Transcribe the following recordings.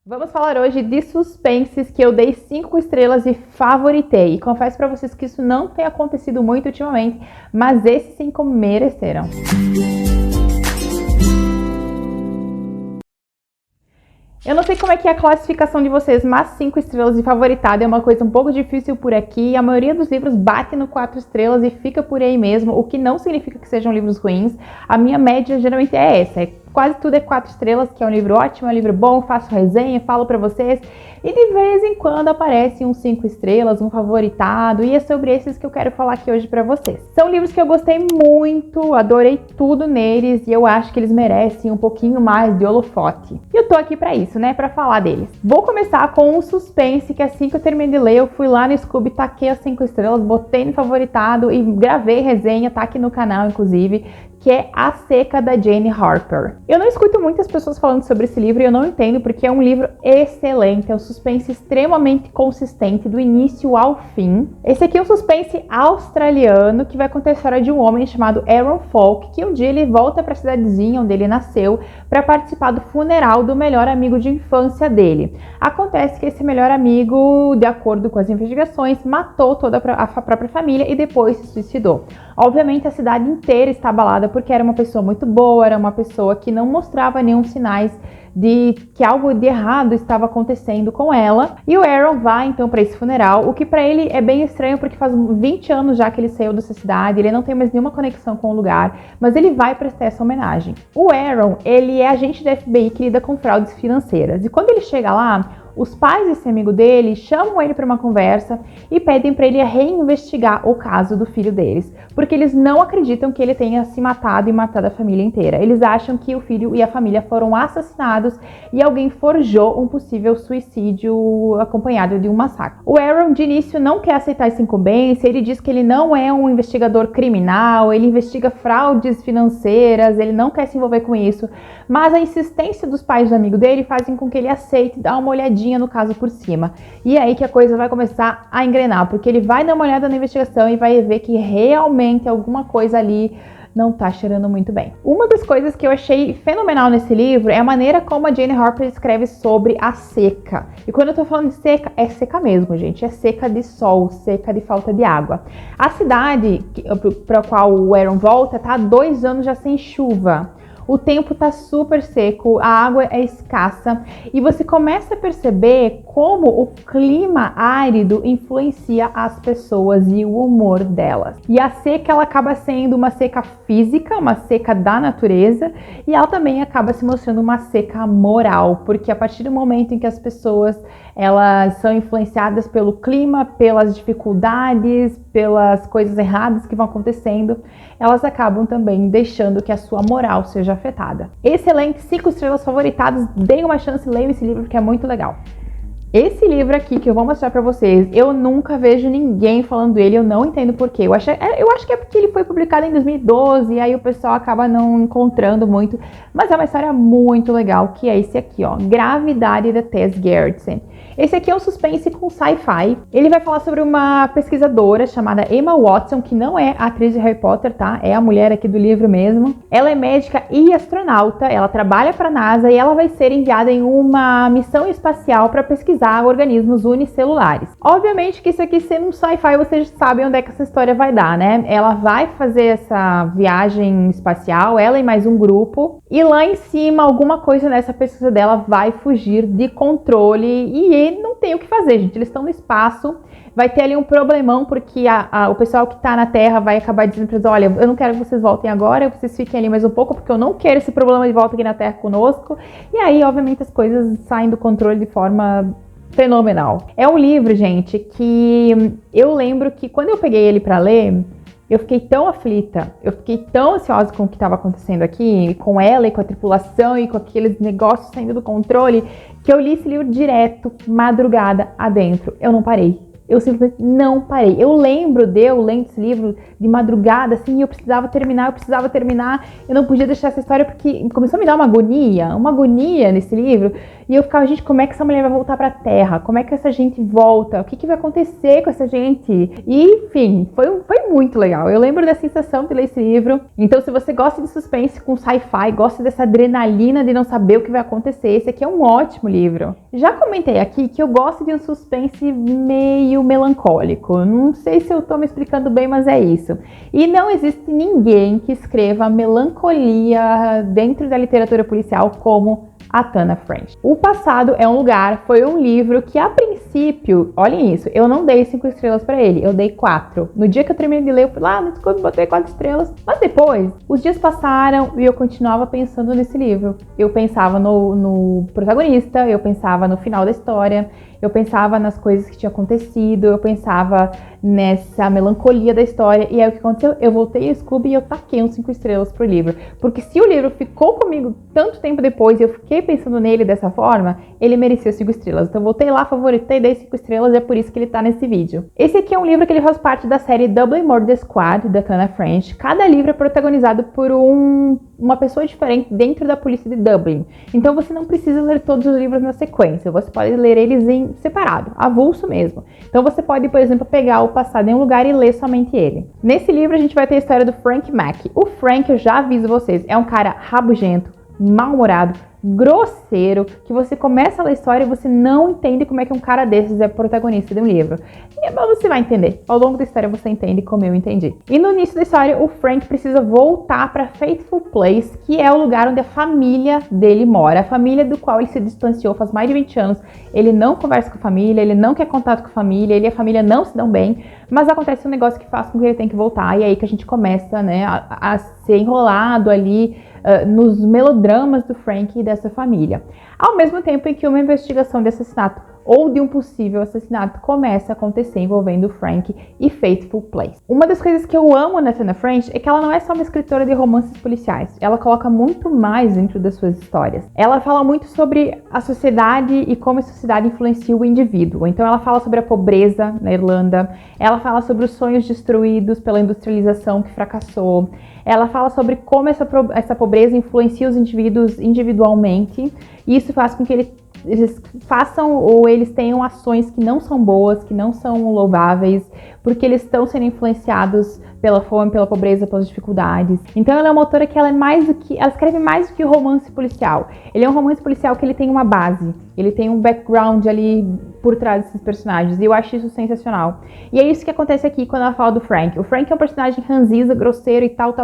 Vamos falar hoje de suspenses que eu dei 5 estrelas e favoritei. E confesso pra vocês que isso não tem acontecido muito ultimamente, mas esses 5 mereceram. Eu não sei como é que é a classificação de vocês, mas 5 estrelas de favoritado é uma coisa um pouco difícil por aqui. A maioria dos livros bate no 4 estrelas e fica por aí mesmo, o que não significa que sejam livros ruins. A minha média geralmente é essa, quase tudo é 4 estrelas, que é um livro ótimo, é um livro bom, faço resenha, falo pra vocês. E de vez em quando aparece um 5 estrelas, um favoritado, e é sobre esses que eu quero falar aqui hoje pra vocês. São livros que eu gostei muito, adorei tudo neles, e eu acho que eles merecem um pouquinho mais de holofote. E eu tô aqui pra isso, né, pra falar deles. Vou começar com um suspense, que assim que eu terminei de ler, eu fui lá no Scooby, taquei as 5 estrelas, botei no favoritado e gravei resenha, tá aqui no canal, inclusive, que é A Seca, da Jane Harper. Eu não escuto muitas pessoas falando sobre esse livro e eu não entendo, porque é um livro excelente, é um suspense extremamente consistente do início ao fim. Esse aqui é um suspense australiano que vai contar a história de um homem chamado Aaron Falk, que um dia ele volta para a cidadezinha onde ele nasceu para participar do funeral do melhor amigo de infância dele. Acontece que esse melhor amigo, de acordo com as investigações, matou toda a própria família e depois se suicidou. Obviamente a cidade inteira está abalada porque era uma pessoa muito boa, era uma pessoa que não mostrava nenhum sinais de que algo de errado estava acontecendo com ela. E o Aaron vai então para esse funeral, o que para ele é bem estranho porque faz 20 anos já que ele saiu dessa cidade, ele não tem mais nenhuma conexão com o lugar, mas ele vai prestar essa homenagem. O Aaron, ele é agente da FBI que lida com fraudes financeiras, e quando ele chega lá, os pais desse amigo dele chamam ele para uma conversa e pedem para ele reinvestigar o caso do filho deles, porque eles não acreditam que ele tenha se matado e matado a família inteira. Eles acham que o filho e a família foram assassinados e alguém forjou um possível suicídio acompanhado de um massacre. O Aaron, de início, não quer aceitar essa incumbência, ele diz que ele não é um investigador criminal, ele investiga fraudes financeiras, ele não quer se envolver com isso, mas a insistência dos pais do amigo dele fazem com que ele aceite dar uma olhadinha no caso por cima. E é aí que a coisa vai começar a engrenar, porque ele vai dar uma olhada na investigação e vai ver que realmente alguma coisa ali não tá cheirando muito bem. Uma das coisas que eu achei fenomenal nesse livro é a maneira como a Jane Harper escreve sobre a seca. E quando eu tô falando de seca, é seca mesmo, gente. É seca de sol, seca de falta de água. A cidade para a qual o Aaron volta tá há 2 anos já sem chuva. O tempo tá super seco, a água é escassa e você começa a perceber como o clima árido influencia as pessoas e o humor delas. E a seca, ela acaba sendo uma seca física, uma seca da natureza, e ela também acaba se mostrando uma seca moral, porque a partir do momento em que as pessoas elas são influenciadas pelo clima, pelas dificuldades, pelas coisas erradas que vão acontecendo, elas acabam também deixando que a sua moral seja afetada. Excelente, 5 estrelas favoritadas, deem uma chance, leiam esse livro que é muito legal. Esse livro aqui que eu vou mostrar pra vocês, eu nunca vejo ninguém falando dele, eu não entendo porquê. Eu acho que é porque ele foi publicado em 2012 e aí o pessoal acaba não encontrando muito, mas é uma história muito legal, que é esse aqui, ó, Gravidade, da Tess Gerritsen. Esse aqui é um suspense com sci-fi. Ele vai falar sobre uma pesquisadora chamada Emma Watson, que não é a atriz de Harry Potter, tá? É a mulher aqui do livro mesmo. Ela é médica e astronauta, ela trabalha para a NASA e ela vai ser enviada em uma missão espacial para pesquisar organismos unicelulares. Obviamente que isso aqui sendo um sci-fi, vocês sabem onde é que essa história vai dar, né? Ela vai fazer essa viagem espacial, ela e mais um grupo, e lá em cima alguma coisa nessa pesquisa dela vai fugir de controle e não tem o que fazer, gente. Eles estão no espaço, vai ter ali um problemão, porque o pessoal que está na Terra vai acabar dizendo para eles, olha, eu não quero que vocês voltem agora, vocês fiquem ali mais um pouco, porque eu não quero esse problema de volta aqui na Terra conosco. E aí, obviamente, as coisas saem do controle de forma fenomenal. É um livro, gente, que eu lembro que quando eu peguei ele para ler, eu fiquei tão aflita, eu fiquei tão ansiosa com o que estava acontecendo aqui, com ela e com a tripulação e com aqueles negócios saindo do controle, que eu li esse livro direto, madrugada adentro. Eu não parei. Eu simplesmente não parei. Eu lembro de eu lendo esse livro de madrugada, assim, eu precisava terminar, eu não podia deixar essa história porque começou a me dar uma agonia nesse livro. E eu ficava, gente, como é que essa mulher vai voltar pra Terra? Como é que essa gente volta? O que vai acontecer com essa gente? E, enfim, foi muito legal. Eu lembro da sensação de ler esse livro. Então, se você gosta de suspense com sci-fi, gosta dessa adrenalina de não saber o que vai acontecer, esse aqui é um ótimo livro. Já comentei aqui que eu gosto de um suspense meio melancólico. Não sei se eu tô me explicando bem, mas é isso. E não existe ninguém que escreva melancolia dentro da literatura policial como a Tana French. O Passado é um Lugar foi um livro que, a princípio, olhem isso, eu não dei 5 estrelas pra ele, eu dei 4. No dia que eu terminei de ler, eu fui lá no Scooby, botei 4 estrelas. Mas depois, os dias passaram e eu continuava pensando nesse livro. Eu pensava no protagonista, eu pensava no final da história, eu pensava nas coisas que tinham acontecido, eu pensava nessa melancolia da história. E aí o que aconteceu? Eu voltei a Scooby e eu taquei uns 5 estrelas pro livro. Porque se o livro ficou comigo tanto tempo depois e eu fiquei pensando nele dessa forma, ele merecia 5 estrelas. Então eu voltei lá, favoritei, dei 5 estrelas e é por isso que ele tá nesse vídeo. Esse aqui é um livro que ele faz parte da série Dublin Murder Squad, da Tana French. Cada livro é protagonizado por uma pessoa diferente dentro da polícia de Dublin. Então você não precisa ler todos os livros na sequência, você pode ler eles em separado, avulso mesmo. Então você pode, por exemplo, pegar O Passado em um Lugar e ler somente ele. Nesse livro a gente vai ter a história do Frank Mack. O Frank, eu já aviso vocês, é um cara rabugento, mal-humorado, grosseiro, que você começa a ler a história e você não entende como é que um cara desses é protagonista de um livro. E você vai entender. Ao longo da história você entende como eu entendi. E no início da história, o Frank precisa voltar para Faithful Place, que é o lugar onde a família dele mora. A família do qual ele se distanciou faz mais de 20 anos. Ele não conversa com a família, ele não quer contato com a família, ele e a família não se dão bem, mas acontece um negócio que faz com que ele tenha que voltar. E é aí que a gente começa, né, a ser enrolado ali nos melodramas do Frank e dessa família. Ao mesmo tempo em que uma investigação de assassinato ou de um possível assassinato começa a acontecer envolvendo Frank e Faithful Place. Uma das coisas que eu amo na Tana French é que ela não é só uma escritora de romances policiais, ela coloca muito mais dentro das suas histórias. Ela fala muito sobre a sociedade e como a sociedade influencia o indivíduo. Então ela fala sobre a pobreza na Irlanda, ela fala sobre os sonhos destruídos pela industrialização que fracassou, ela fala sobre como essa pobreza influencia os indivíduos individualmente, e isso faz com que eles façam ou eles tenham ações que não são boas, que não são louváveis, porque eles estão sendo influenciados pela fome, pela pobreza, pelas dificuldades. Então ela é uma autora que ela escreve mais do que o romance policial. Ele é um romance policial que ele tem uma base, ele tem um background ali por trás desses personagens, e eu acho isso sensacional. E é isso que acontece aqui quando ela fala do Frank. O Frank é um personagem ranzinza, grosseiro e tal,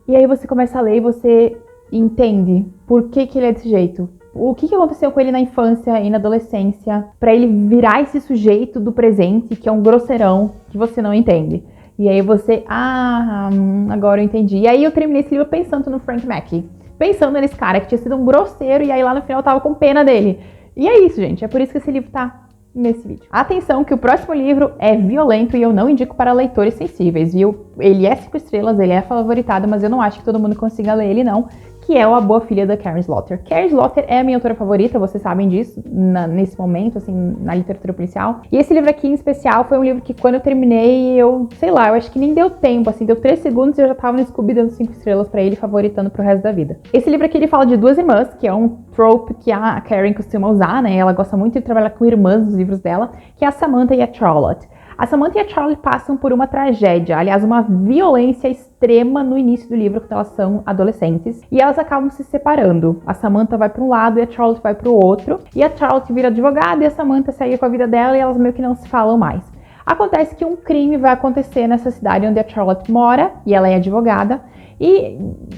e aí você começa a ler e você entende por que ele é desse jeito. O que aconteceu com ele na infância e na adolescência para ele virar esse sujeito do presente, que é um grosseirão, que você não entende. E aí você, agora eu entendi. E aí eu terminei esse livro pensando no Frank Mack, pensando nesse cara que tinha sido um grosseiro, e aí lá no final eu tava com pena dele. E é isso, gente, é por isso que esse livro tá nesse vídeo. Atenção que o próximo livro é violento e eu não indico para leitores sensíveis, viu? Ele é 5 estrelas, ele é favoritado, mas eu não acho que todo mundo consiga ler ele não, que é o A Boa Filha da Karen Slaughter. Karen Slaughter é a minha autora favorita, vocês sabem disso, nesse momento, assim, na literatura policial. E esse livro aqui, em especial, foi um livro que quando eu terminei, eu acho que nem deu tempo, assim, deu 3 segundos e eu já tava no Scooby dando 5 estrelas pra ele, favoritando pro resto da vida. Esse livro aqui, ele fala de 2 irmãs, que é um trope que a Karen costuma usar, né? Ela gosta muito de trabalhar com irmãs nos livros dela, que é a Samantha e a Charlotte. A Samantha e a Charlie passam por uma tragédia, aliás, uma violência extrema no início do livro, quando elas são adolescentes, e elas acabam se separando. A Samantha vai para um lado e a Charlotte vai para o outro, e a Charlotte vira advogada e a Samantha segue com a vida dela e elas meio que não se falam mais. Acontece que um crime vai acontecer nessa cidade onde a Charlotte mora, e ela é advogada, e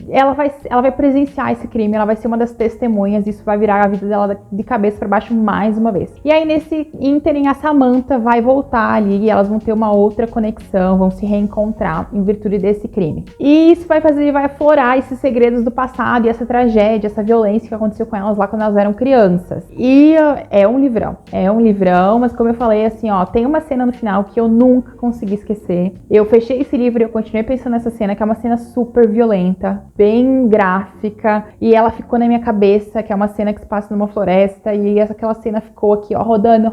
ela vai presenciar esse crime, ela vai ser uma das testemunhas, isso vai virar a vida dela de cabeça para baixo mais uma vez. E aí nesse ínterim a Samantha vai voltar ali e elas vão ter uma outra conexão, vão se reencontrar em virtude desse crime. E isso vai aflorar esses segredos do passado e essa tragédia, essa violência que aconteceu com elas lá quando elas eram crianças. E é um livrão, mas como eu falei assim, ó, tem uma cena no final que eu nunca consegui esquecer. Eu fechei esse livro e eu continuei pensando nessa cena, que é uma cena super violenta, bem gráfica, e ela ficou na minha cabeça, que é uma cena que se passa numa floresta, e aquela cena ficou aqui, ó, rodando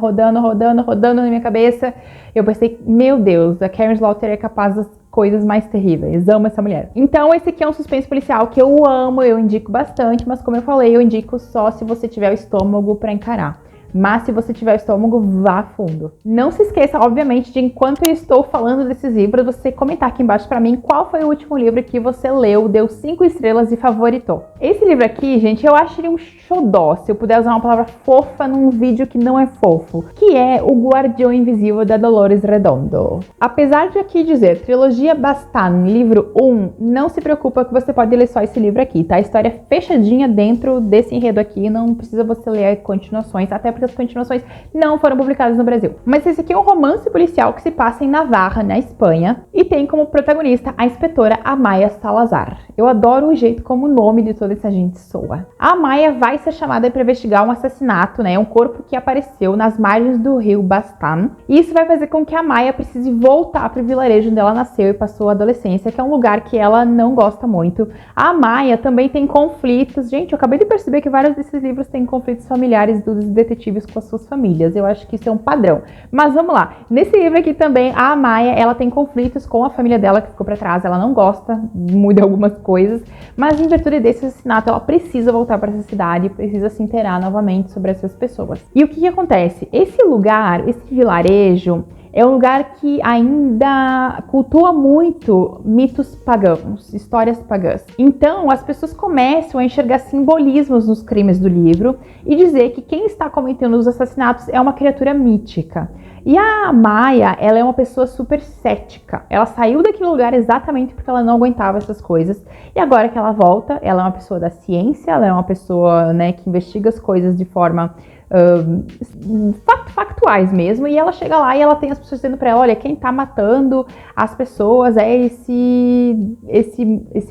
na minha cabeça. Eu pensei, meu Deus, a Karen Slaughter é capaz coisas mais terríveis. Amo essa mulher. Então, esse aqui é um suspense policial que eu amo, eu indico bastante, mas como eu falei, eu indico só se você tiver o estômago pra encarar. Mas se você tiver estômago, vá fundo. Não se esqueça, obviamente, de enquanto eu estou falando desses livros, você comentar aqui embaixo pra mim qual foi o último livro que você leu, deu 5 estrelas e favoritou. Esse livro aqui, gente, eu acho ele um xodó, se eu puder usar uma palavra fofa num vídeo que não é fofo, que é O Guardião Invisível, da Dolores Redondo. Apesar de aqui dizer Trilogia Bastan, livro 1, não se preocupa que você pode ler só esse livro aqui, tá? A história é fechadinha dentro desse enredo aqui, não precisa você ler continuações, até porque as continuações não foram publicadas no Brasil. Mas esse aqui é um romance policial que se passa em Navarra, na Espanha, e tem como protagonista a inspetora Amaya Salazar. Eu adoro o jeito como o nome de toda essa gente soa. A Amaya vai ser chamada para investigar um assassinato, né? Um corpo que apareceu nas margens do rio Bastan. E isso vai fazer com que a Amaya precise voltar para o vilarejo onde ela nasceu e passou a adolescência, que é um lugar que ela não gosta muito. A Amaya também tem conflitos. Gente, eu acabei de perceber que vários desses livros têm conflitos familiares dos detetives com as suas famílias. Eu acho que isso é um padrão. Mas vamos lá. Nesse livro aqui também, a Amaya, ela tem conflitos com a família dela que ficou para trás. Ela não gosta muito de algumas coisas, mas em virtude desse assassinato, ela precisa voltar para essa cidade e precisa se inteirar novamente sobre essas pessoas. E o que acontece? Esse lugar, esse vilarejo, é um lugar que ainda cultua muito mitos pagãos, histórias pagãs. Então, as pessoas começam a enxergar simbolismos nos crimes do livro e dizer que quem está cometendo os assassinatos é uma criatura mítica. E a Amaya, ela é uma pessoa super cética. Ela saiu daquele lugar exatamente porque ela não aguentava essas coisas. E agora que ela volta, ela é uma pessoa da ciência, ela é uma pessoa, né, que investiga as coisas de forma factuais mesmo, e ela chega lá e ela tem as pessoas dizendo pra ela, olha, quem tá matando as pessoas é esse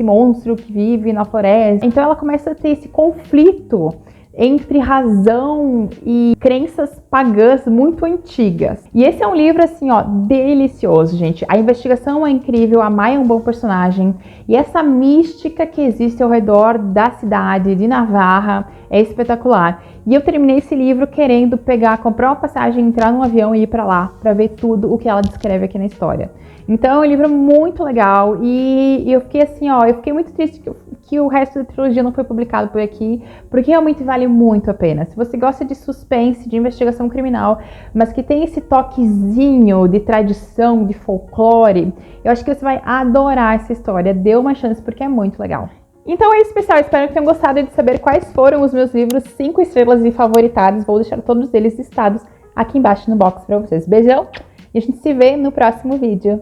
monstro que vive na floresta. Então ela começa a ter esse conflito entre razão e crenças pagãs muito antigas. E esse é um livro, assim, ó, delicioso, gente. A investigação é incrível, a Amaya é um bom personagem, e essa mística que existe ao redor da cidade de Navarra é espetacular. E eu terminei esse livro querendo comprar uma passagem, entrar num avião e ir pra lá, pra ver tudo o que ela descreve aqui na história. Então é um livro muito legal e eu fiquei assim, ó, eu fiquei muito triste que o resto da trilogia não foi publicado por aqui, porque realmente vale muito a pena. Se você gosta de suspense, de investigação criminal, mas que tem esse toquezinho de tradição, de folclore, eu acho que você vai adorar essa história. Dê uma chance porque é muito legal. Então é isso, pessoal. Espero que tenham gostado de saber quais foram os meus livros 5 estrelas e favoritados. Vou deixar todos eles listados aqui embaixo no box para vocês. Beijão e a gente se vê no próximo vídeo.